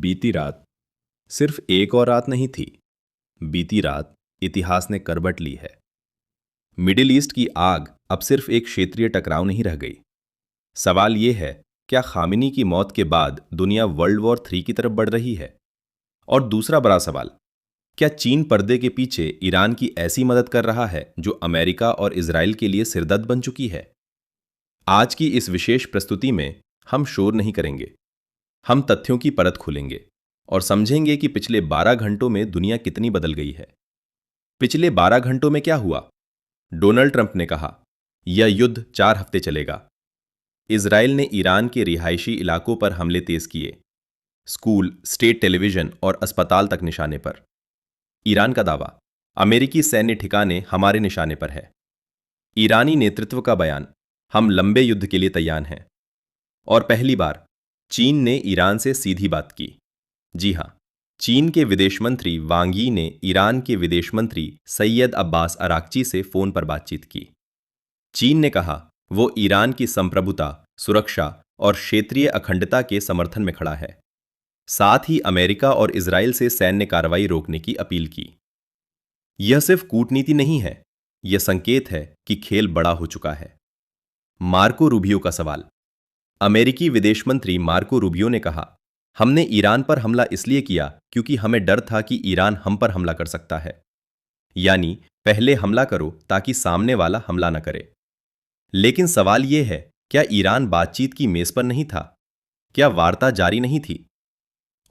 बीती रात सिर्फ एक और रात नहीं थी। बीती रात इतिहास ने करवट ली है। मिडिल ईस्ट की आग अब सिर्फ एक क्षेत्रीय टकराव नहीं रह गई। सवाल ये है, क्या खामिनी की मौत के बाद दुनिया वर्ल्ड वॉर 3 की तरफ बढ़ रही है? और दूसरा बड़ा सवाल, क्या चीन पर्दे के पीछे ईरान की ऐसी मदद कर रहा है जो अमेरिका और इजराइल के लिए सिरदर्द बन चुकी है? आज की इस विशेष प्रस्तुति में हम शोर नहीं करेंगे। हम तथ्यों की परत खोलेंगे और समझेंगे कि पिछले 12 घंटों में दुनिया कितनी बदल गई है। पिछले 12 घंटों में क्या हुआ? डोनाल्ड ट्रंप ने कहा, यह युद्ध 4 हफ्ते चलेगा। इजराइल ने ईरान के रिहायशी इलाकों पर हमले तेज किए। स्कूल, स्टेट टेलीविजन और अस्पताल तक निशाने पर। ईरान का दावा, अमेरिकी सैन्य ठिकाने हमारे निशाने पर है। ईरानी नेतृत्व का बयान, हम लंबे युद्ध के लिए तैयार हैं। और पहली बार चीन ने ईरान से सीधी बात की। जी हां, चीन के विदेश मंत्री वांग यी ने ईरान के विदेश मंत्री सैयद अब्बास अराक्ची से फोन पर बातचीत की। चीन ने कहा वो ईरान की संप्रभुता, सुरक्षा और क्षेत्रीय अखंडता के समर्थन में खड़ा है। साथ ही अमेरिका और इजराइल से सैन्य कार्रवाई रोकने की अपील की। यह सिर्फ कूटनीति नहीं है, यह संकेत है कि खेल बड़ा हो चुका है। मार्को रूबियो का सवाल। अमेरिकी विदेश मंत्री मार्को रूबियो ने कहा, हमने ईरान पर हमला इसलिए किया क्योंकि हमें डर था कि ईरान हम पर हमला कर सकता है। यानी पहले हमला करो ताकि सामने वाला हमला न करे। लेकिन सवाल यह है, क्या ईरान बातचीत की मेज पर नहीं था? क्या वार्ता जारी नहीं थी?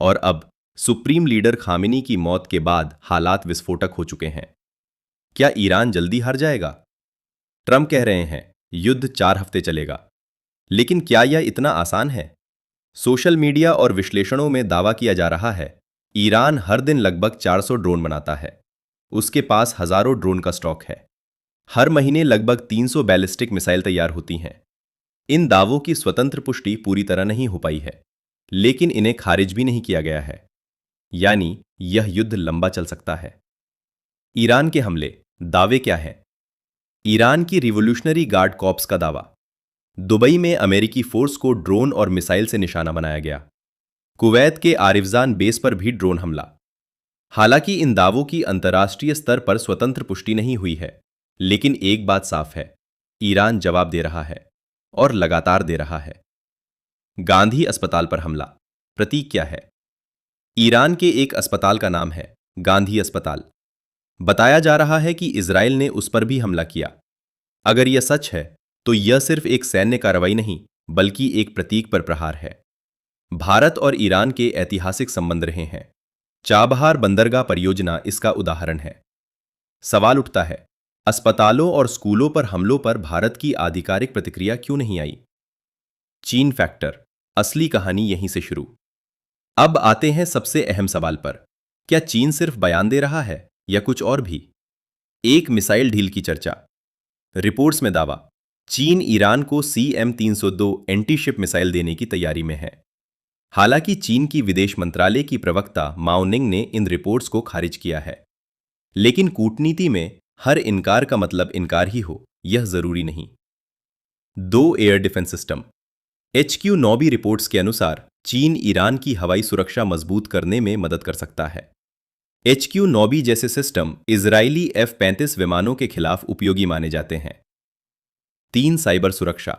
और अब सुप्रीम लीडर खामेनी की मौत के बाद हालात विस्फोटक हो चुके हैं। क्या ईरान जल्दी हार जाएगा? ट्रंप कह रहे हैं युद्ध 4 हफ्ते चलेगा। लेकिन क्या यह इतना आसान है? सोशल मीडिया और विश्लेषणों में दावा किया जा रहा है, ईरान हर दिन लगभग 400 ड्रोन बनाता है। उसके पास हजारों ड्रोन का स्टॉक है। हर महीने लगभग 300 बैलिस्टिक मिसाइल तैयार होती हैं। इन दावों की स्वतंत्र पुष्टि पूरी तरह नहीं हो पाई है, लेकिन इन्हें खारिज भी नहीं किया गया है। यानी यह युद्ध लंबा चल सकता है। ईरान के हमले, दावे क्या हैं? ईरान की रिवोल्यूशनरी गार्ड कॉर्प्स का दावा, दुबई में अमेरिकी फोर्स को ड्रोन और मिसाइल से निशाना बनाया गया। कुवैत के आरिफजान बेस पर भी ड्रोन हमला। हालांकि इन दावों की अंतर्राष्ट्रीय स्तर पर स्वतंत्र पुष्टि नहीं हुई है, लेकिन एक बात साफ है, ईरान जवाब दे रहा है और लगातार दे रहा है। गांधी अस्पताल पर हमला, प्रतीक क्या है? ईरान के एक अस्पताल का नाम है गांधी अस्पताल। बताया जा रहा है कि इजराइल ने उस पर भी हमला किया। अगर यह सच है तो यह सिर्फ एक सैन्य कार्रवाई नहीं, बल्कि एक प्रतीक पर प्रहार है। भारत और ईरान के ऐतिहासिक संबंध रहे हैं। चाबहार बंदरगाह परियोजना इसका उदाहरण है। सवाल उठता है, अस्पतालों और स्कूलों पर हमलों पर भारत की आधिकारिक प्रतिक्रिया क्यों नहीं आई? चीन फैक्टर, असली कहानी यहीं से शुरू। अब आते हैं सबसे अहम सवाल पर, क्या चीन सिर्फ बयान दे रहा है या कुछ और भी? एक मिसाइल डील की चर्चा। रिपोर्ट्स में दावा, चीन ईरान को CM-302 एंटी शिप मिसाइल देने की तैयारी में है। हालांकि चीन की विदेश मंत्रालय की प्रवक्ता माओ निंग ने इन रिपोर्ट्स को खारिज किया है। लेकिन कूटनीति में हर इनकार का मतलब इनकार ही हो, यह जरूरी नहीं। 2 air defence system. HQ-9B reports के अनुसार चीन ईरान की हवाई सुरक्षा मजबूत करने में मदद कर सकता है। HQ-9B जैसे सिस्टम इजरायली F-35 विमानों के खिलाफ उपयोगी माने जाते हैं। 3 साइबर सुरक्षा।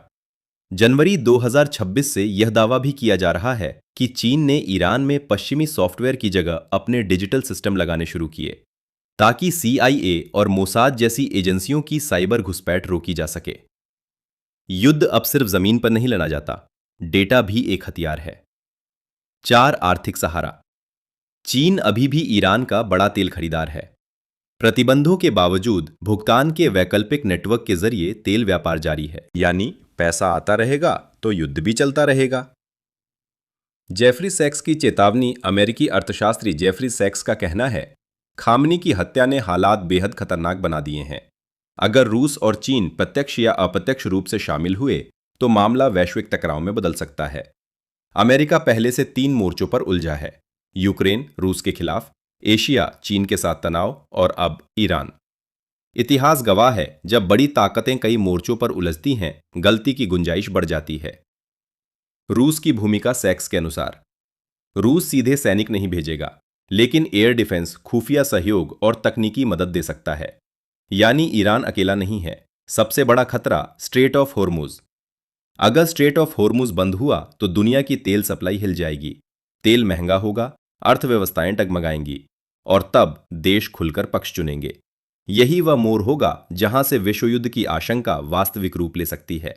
जनवरी 2026 से यह दावा भी किया जा रहा है कि चीन ने ईरान में पश्चिमी सॉफ्टवेयर की जगह अपने डिजिटल सिस्टम लगाने शुरू किए, ताकि CIA और मोसाद जैसी एजेंसियों की साइबर घुसपैठ रोकी जा सके। युद्ध अब सिर्फ जमीन पर नहीं लड़ा जाता, डेटा भी एक हथियार है। 4 आर्थिक सहारा। चीन अभी भी ईरान का बड़ा तेल खरीदार है। प्रतिबंधों के बावजूद भुगतान के वैकल्पिक नेटवर्क के जरिए तेल व्यापार जारी है। यानी पैसा आता रहेगा तो युद्ध भी चलता रहेगा। जेफरी सैक्स की चेतावनी। अमेरिकी अर्थशास्त्री जेफरी सैक्स का कहना है, खामनी की हत्या ने हालात बेहद खतरनाक बना दिए हैं। अगर रूस और चीन प्रत्यक्ष या अप्रत्यक्ष रूप से शामिल हुए तो मामला वैश्विक टकराव में बदल सकता है। अमेरिका पहले से 3 मोर्चों पर उलझा है, यूक्रेन रूस के खिलाफ, एशिया चीन के साथ तनाव और अब ईरान। इतिहास गवाह है, जब बड़ी ताकतें कई मोर्चों पर उलझती हैं, गलती की गुंजाइश बढ़ जाती है। रूस की भूमिका सैक्स के अनुसार, रूस सीधे सैनिक नहीं भेजेगा, लेकिन एयर डिफेंस, खुफिया सहयोग और तकनीकी मदद दे सकता है। यानी ईरान अकेला नहीं है। सबसे बड़ा खतरा स्ट्रेट ऑफ होर्मुज। अगर स्ट्रेट ऑफ होर्मुज बंद हुआ तो दुनिया की तेल सप्लाई हिल जाएगी, तेल महंगा होगा, अर्थव्यवस्थाएं डगमगाएंगी और तब देश खुलकर पक्ष चुनेंगे। यही वह मोड़ होगा जहां से विश्व युद्ध की आशंका वास्तविक रूप ले सकती है।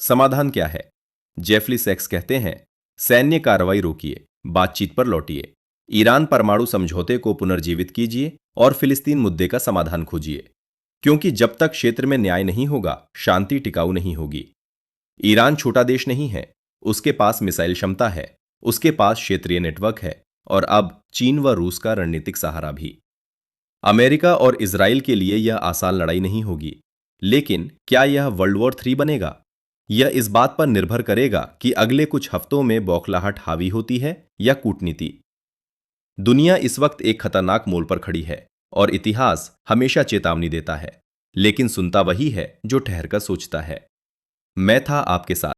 समाधान क्या है? जेफली सेक्स कहते हैं, सैन्य कार्रवाई रोकिए, बातचीत पर लौटिए, ईरान परमाणु समझौते को पुनर्जीवित कीजिए और फिलिस्तीन मुद्दे का समाधान खोजिए। क्योंकि जब तक क्षेत्र में न्याय नहीं होगा, शांति टिकाऊ नहीं होगी। ईरान छोटा देश नहीं है, उसके पास मिसाइल क्षमता है, उसके पास क्षेत्रीय नेटवर्क है और अब चीन व रूस का रणनीतिक सहारा भी। अमेरिका और इजराइल के लिए यह आसान लड़ाई नहीं होगी, लेकिन क्या यह वर्ल्ड वॉर 3 बनेगा? यह इस बात पर निर्भर करेगा कि अगले कुछ हफ्तों में बौखलाहट हावी होती है या कूटनीति। दुनिया इस वक्त एक खतरनाक मोड़ पर खड़ी है और इतिहास हमेशा चेतावनी देता है, लेकिन सुनता वही है जो ठहरकर सोचता है। मैं था आपके साथ।